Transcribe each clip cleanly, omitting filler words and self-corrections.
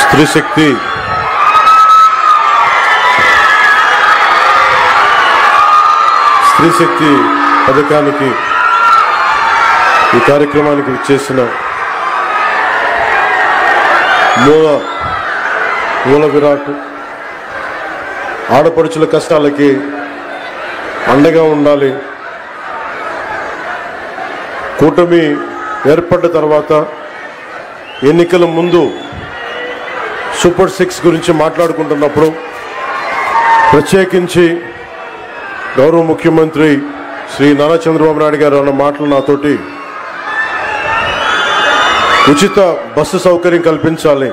స్త్రీ శక్తి పథకానికి ఈ కార్యక్రమానికి విచ్చేసిన మూల విరాట్ ఆడపడుచుల కష్టాలకి అండగా ఉండాలి. కూటమి ఏర్పడ్డ తర్వాత ఎన్నికల ముందు సూపర్ 6 గురించి మాట్లాడుకుంటున్నప్పుడు ప్రత్యేకించి గౌరవ ముఖ్యమంత్రి శ్రీ నారా చంద్రబాబు నాయుడు గారు అన్న మాటలు నాతోటి ఉచిత బస్సు సౌకర్యం కల్పించాలి.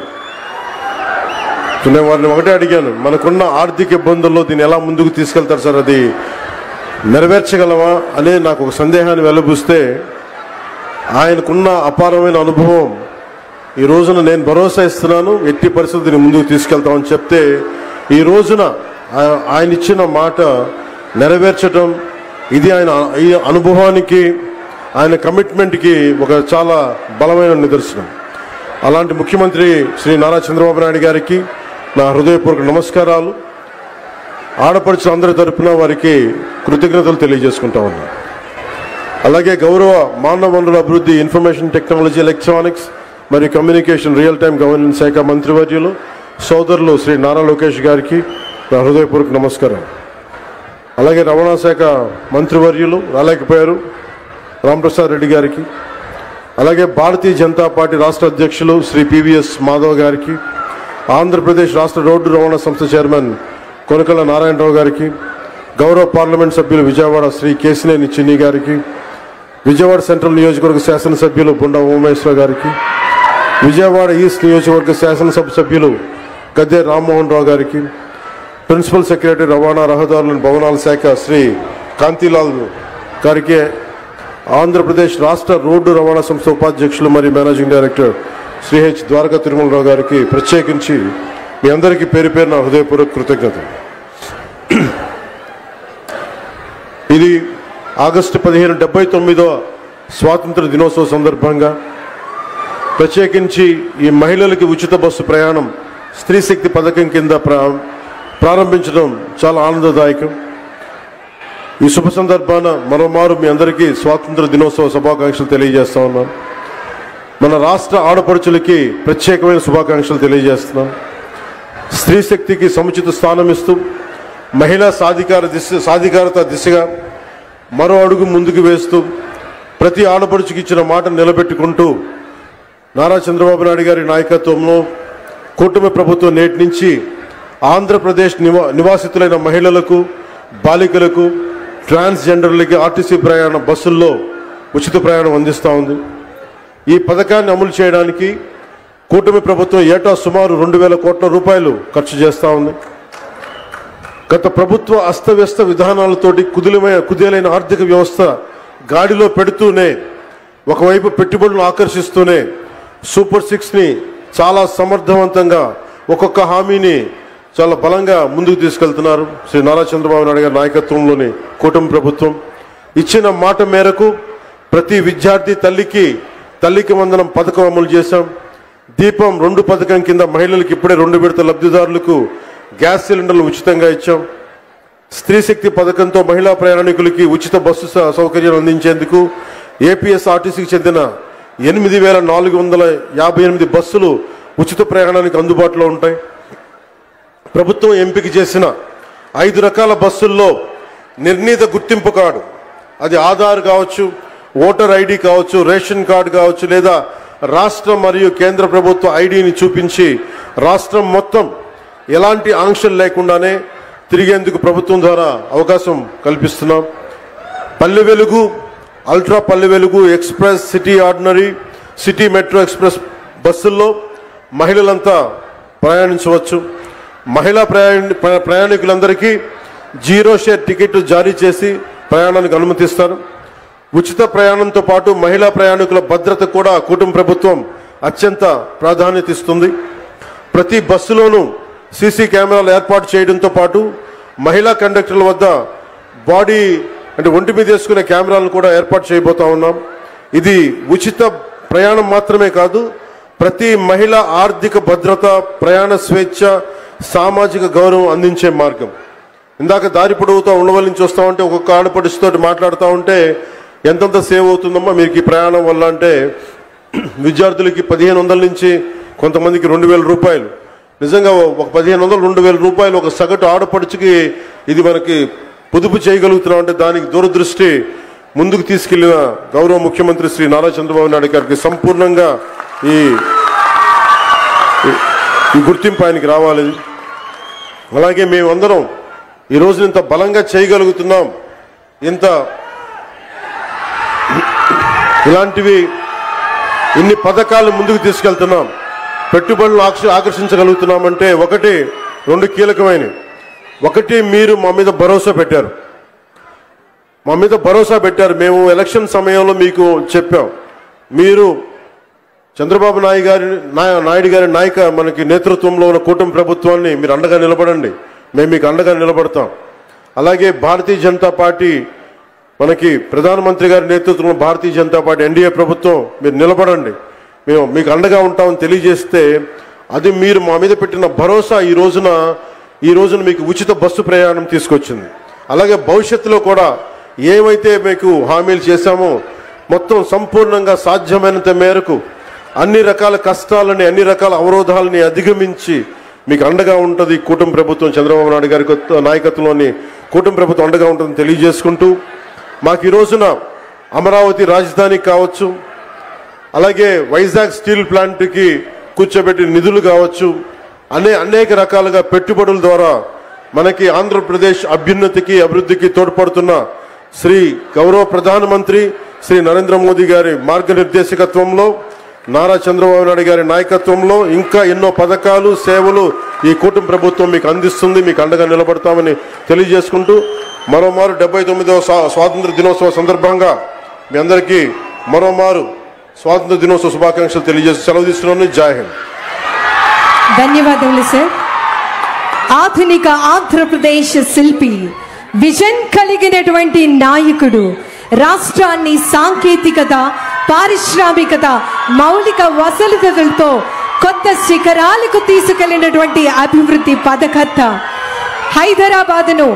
నేను వారిని ఒకటే అడిగాను, మనకున్న ఆర్థిక ఇబ్బందుల్లో దీన్ని ఎలా ముందుకు తీసుకెళ్తారు సార్, అది నెరవేర్చగలమా అనే నాకు ఒక సందేహాన్ని వెలుబుస్తే ఆయనకున్న అపారమైన అనుభవం ఈ రోజున నేను భరోసా ఇస్తున్నాను, ఎట్టి పరిస్థితిని ముందుకు తీసుకెళ్తామని చెప్తే ఈ రోజున ఆయన ఇచ్చిన మాట నెరవేర్చడం ఇది ఆయన ఈ అనుభవానికి ఆయన కమిట్మెంట్కి ఒక చాలా బలమైన నిదర్శనం. అలాంటి ముఖ్యమంత్రి శ్రీ నారా చంద్రబాబు నాయుడు గారికి నా హృదయపూర్వక నమస్కారాలు. ఆడపడుచుల అందరి తరపున వారికి కృతజ్ఞతలు తెలియజేసుకుంటా ఉన్నాను. అలాగే గౌరవ మానవ వనరుల అభివృద్ధి, ఇన్ఫర్మేషన్ టెక్నాలజీ, ఎలక్ట్రానిక్స్ మరియు కమ్యూనికేషన్, రియల్ టైం గవర్నెన్స్ శాఖ మంత్రివర్యులు సోదరులు శ్రీ నారా లోకేష్ గారికి నా హృదయపూర్వక నమస్కారం. అలాగే రవాణా శాఖ మంత్రివర్యులు రాలేకపోయారు రాంప్రసాద్ రెడ్డి గారికి, అలాగే భారతీయ జనతా పార్టీ రాష్ట్ర అధ్యక్షులు శ్రీ పివిఎస్ మాధవ్ గారికి, ఆంధ్రప్రదేశ్ రాష్ట్ర రోడ్డు రవాణా సంస్థ చైర్మన్ కొనకళ్ళ నారాయణరావు గారికి, గౌరవ పార్లమెంట్ సభ్యులు విజయవాడ శ్రీ కేసినేని చిన్ని గారికి, విజయవాడ సెంట్రల్ నియోజకవర్గ శాసనసభ్యులు బుండా ఉమేశ్వర గారికి, విజయవాడ ఈస్ట్ నియోజకవర్గ శాసనసభ సభ్యులు గద్దె రామ్మోహన్ రావు గారికి, ప్రిన్సిపల్ సెక్రటరీ రవాణా రహదారుల భవనాల శాఖ శ్రీ కాంతిలాల్ గారికి, ఆంధ్రప్రదేశ్ రాష్ట్ర రోడ్డు రవాణా సంస్థ ఉపాధ్యక్షులు మరియు managing director Shri H Dwaraka Tirumala Rao గారికి ప్రత్యేకించి మీ అందరికీ పేరు పేరు నా హృదయపూర్వక కృతజ్ఞతలు. ఇది ఆగస్టు 15 79వ స్వాతంత్ర దినోత్సవ సందర్భంగా ప్రత్యేకించి ఈ మహిళలకి ఉచిత బస్సు ప్రయాణం స్త్రీ శక్తి పథకం కింద ప్రారంభించడం చాలా ఆనందదాయకం. ఈ శుభ సందర్భాన మరోమారు మీ అందరికీ స్వాతంత్ర దినోత్సవ శుభాకాంక్షలు తెలియజేస్తా ఉన్నాను. మన రాష్ట్ర ఆడపడుచులకి ప్రత్యేకమైన శుభాకాంక్షలు తెలియజేస్తున్నాను. స్త్రీ శక్తికి సముచిత స్థానం ఇస్తూ మహిళా సాధికారత దిశగా మరో అడుగు ముందుకు వేస్తూ ప్రతి ఆడపడుచుకి ఇచ్చిన మాట నిలబెట్టుకుంటూ నారా చంద్రబాబు నాయుడు గారి నాయకత్వంలో కూటమి ప్రభుత్వం నేటి నుంచి ఆంధ్రప్రదేశ్ నివాసితులైన మహిళలకు, బాలికలకు, ట్రాన్స్జెండర్లకి ఆర్టీసీ బస్సుల్లో ఉచిత ప్రయాణం అందిస్తూ ఉంది. ఈ పథకాన్ని అమలు చేయడానికి కూటమి ప్రభుత్వం ఏటా సుమారు 2000 కోట్ల రూపాయలు ఖర్చు చేస్తూ ఉంది. గత ప్రభుత్వ అస్తవ్యస్త విధానాలతోటి కుదేలైన ఆర్థిక వ్యవస్థ గాడిలో పెడుతూనే, ఒకవైపు పెట్టుబడులను ఆకర్షిస్తూనే సూపర్ 6ని చాలా సమర్థవంతంగా ఒక్కొక్క హామీని చాలా బలంగా ముందుకు తీసుకెళ్తున్నారు శ్రీ నారా చంద్రబాబు నాయుడు గారి నాయకత్వంలోని కూటమి ప్రభుత్వం. ఇచ్చిన మాట మేరకు ప్రతి విద్యార్థి తల్లికి వందనం పథకం అమలు చేశాం. దీపం 2 పథకం కింద మహిళలకు ఇప్పుడే 2 విడత లబ్ధిదారులకు గ్యాస్ సిలిండర్లు ఉచితంగా ఇచ్చాం. స్త్రీ శక్తి పథకంతో మహిళా ప్రయాణికులకి ఉచిత బస్సు సౌకర్యం అందించేందుకు ఏపీఎస్ఆర్టీసీకి చెందిన 8458 బస్సులు ఉచిత ప్రయాణానికి అందుబాటులో ఉంటాయి. ప్రభుత్వం ఎంపిక చేసిన 5 రకాల బస్సుల్లో నిర్ణీత గుర్తింపు కార్డు, అది ఆధార్ కావచ్చు, ఓటర్ ఐడి కావచ్చు, రేషన్ కార్డు కావచ్చు, లేదా రాష్ట్ర మరియు కేంద్ర ప్రభుత్వ ఐడిని చూపించి రాష్ట్రం మొత్తం ఎలాంటి ఆంక్షలు లేకుండానే తిరిగేందుకు ప్రభుత్వం ద్వారా అవకాశం కల్పిస్తున్నాం. Palle Velugu, ultra Palle Velugu, express, city ordinary, city metro express బస్సుల్లో మహిళలంతా ప్రయాణించవచ్చు. మహిళా ప్రయాణికులందరికీ 0 షేర్ టికెట్ జారీ చేసి ప్రయాణానికి అనుమతిస్తారు. ఉచిత ప్రయాణంతో పాటు మహిళా ప్రయాణికుల భద్రత కూడా కూటమి ప్రభుత్వం అత్యంత ప్రాధాన్యత ఇస్తుంది. ప్రతి బస్సులోనూ సీసీ కెమెరాలు ఏర్పాటు చేయడంతో పాటు మహిళా కండక్టర్ల వద్ద ఒంటి మీద వేసుకునే కెమెరాలను కూడా ఏర్పాటు చేయబోతా ఉన్నాం. ఇది ఉచిత ప్రయాణం మాత్రమే కాదు, ప్రతి మహిళ ఆర్థిక భద్రత, ప్రయాణ స్వేచ్ఛ, సామాజిక గౌరవం అందించే మార్గం. ఇందాక దారి పొడవుతో ఉండవల్లి నుంచి వస్తూ ఉంటే ఒక్కొక్క ఆడపడుచుతో మాట్లాడుతూ ఉంటే ఎంతంత సేవ్ అవుతుందమ్మా మీకు ఈ ప్రయాణం వల్ల అంటే, విద్యార్థులకి 1500 నుంచి కొంతమందికి 2000 రూపాయలు. నిజంగా ఒక 1500 2000 రూపాయలు ఒక సగటు ఆడపడుచుకి ఇది మనకి పొదుపు చేయగలుగుతున్నాం అంటే దానికి దూరదృష్టి ముందుకు తీసుకెళ్లిన గౌరవ ముఖ్యమంత్రి శ్రీ నారా చంద్రబాబు నాయుడు గారికి సంపూర్ణంగా ఈ గుర్తింపు ఆయనకి రావాలి. అలాగే మేమందరం ఈ రోజు ఇంత బలంగా చేయగలుగుతున్నాం, ఇంత ఇలాంటివి ఇన్ని పథకాలు ముందుకు తీసుకెళ్తున్నాం, పెట్టుబడులు ఆకర్షించగలుగుతున్నామంటే ఒకటి 2 కీలకమైనవి. ఒకటి, మీరు మా మీద భరోసా పెట్టారు. మేము ఎలక్షన్ సమయంలో మీకు చెప్పాం, మీరు చంద్రబాబు నాయుడు గారి మనకి నేతృత్వంలో ఉన్న కూటమి ప్రభుత్వాన్ని మీరు అండగా నిలబడండి, మేము మీకు అండగా నిలబడతాం. అలాగే భారతీయ జనతా పార్టీ మనకి ప్రధానమంత్రి గారి నేతృత్వంలో భారతీయ జనతా పార్టీ ఎన్డీఏ ప్రభుత్వం మీరు నిలబడండి, మేము మీకు అండగా ఉంటామని తెలియజేస్తే అది మీరు మా మీద పెట్టిన భరోసా ఈ రోజున మీకు ఉచిత బస్సు ప్రయాణం తీసుకొచ్చింది. అలాగే భవిష్యత్తులో కూడా ఏమైతే మీకు హామీలు చేశామో మొత్తం సంపూర్ణంగా సాధ్యమైనంత మేరకు అన్ని రకాల కష్టాలని, అన్ని రకాల అవరోధాలని అధిగమించి మీకు అండగా ఉంటుంది కూటమి ప్రభుత్వం, చంద్రబాబు నాయుడు గారి నాయకత్వంలోని కూటమి ప్రభుత్వం అండగా ఉంటుందని తెలియజేసుకుంటూ, మాకు ఈ రోజున అమరావతి రాజధాని కావచ్చు, అలాగే వైజాగ్ స్టీల్ ప్లాంట్కి కూర్చోబెట్టిన నిధులు కావచ్చు, అనేక రకాలుగా పెట్టుబడుల ద్వారా మనకి ఆంధ్రప్రదేశ్ అభ్యున్నతికి, అభివృద్ధికి తోడ్పడుతున్న శ్రీ గౌరవ ప్రధానమంత్రి శ్రీ నరేంద్ర మోదీ గారి మార్గనిర్దేశకత్వంలో, నారా చంద్రబాబు నాయుడు గారి నాయకత్వంలో ఇంకా ఎన్నో పథకాలు, సేవలు ఈ కూటమి ప్రభుత్వం మీకు అందిస్తుంది, మీకు అండగా నిలబడతామని తెలియజేసుకుంటూ మరోమారు 79వ స్వాతంత్ర దినోత్సవ సందర్భంగా మీ అందరికీ మరోమారు స్వాతంత్ర దినోత్సవ శుభాకాంక్షలు తెలియజేసి సెలవు తీసుకున్నాను. జై హింద్. ధన్యవాదములు సార్. ఆధునిక ఆంధ్రప్రదేశ్ శిల్పి, విజన్ కలిగినటువంటి నాయకుడు, రాష్ట్రాన్ని సాంకేతికత, పారిశ్రామికత, మౌలిక వసతులతో కొత్త శిఖరాలకు తీసుకెళ్లినటువంటి అభివృద్ధి పథకర్త, హైదరాబాద్ను